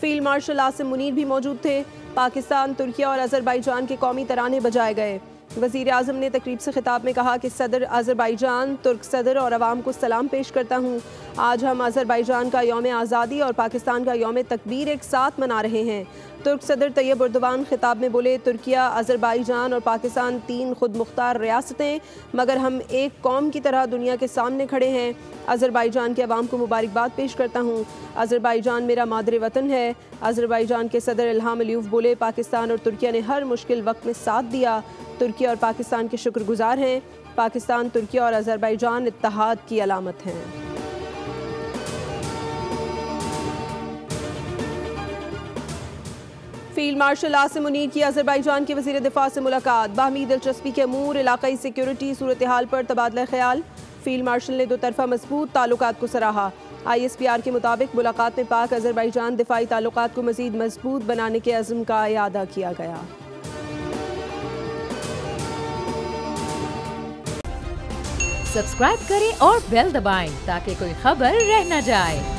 Field marshal Asim Munir भी मौजूद थे। पाकिस्तान, तुर्किया और अजरबैजान के कौमी तराने बजाए गए। वज़ीर आज़म ने तकरीब से खिताब में कहा कि सदर अजरबैजान, तुर्क सदर और अवाम को सलाम पेश करता हूँ। आज हम अजरबैजान का यौम आज़ादी और पाकिस्तान का यौम तकबीर एक साथ मना रहे हैं। तुर्क सदर तैयब एर्दोगान खिताब में बोले, तुर्किया, अजरबैजान और पाकिस्तान 3 खुद मुख्तार रियासतें, मगर हम एक कौम की तरह दुनिया के सामने खड़े हैं। अजरबैजान के अवाम को मुबारकबाद पेश करता हूँ। अजरबैजान मेरा मादरे वतन है। अजरबैजान के सदर इल्हाम अलीयव बोले, पाकिस्तान और तुर्किया ने हर मुश्किल वक्त में साथ दिया। तुर्किया और पाकिस्तान के शुक्रगुजार हैं। पाकिस्तान, तुर्किया और अजरबैजान इत्तेहाद की अलामत हैं। फील्ड मार्शल आसिम मुनीर की अजरबैजान के वज़ीर दिफा से मुलाकात। बाहमी दिलचस्पी के अमूर, इलाकाई सिक्योरिटी सूरत हाल पर तबादला ख्याल। फील्ड मार्शल ने 2 तरफ़ा मजबूत ताल्लुकात को सराहा। ISPR के मुताबिक मुलाकात में पाक अजरबैजान दिफाई ताल्लुकात को मज़ीद मजबूत बनाने के अज़्म का इयादा किया गया। सब्सक्राइब करें और बेल दबाएं ताकि कोई खबर रह न जाए।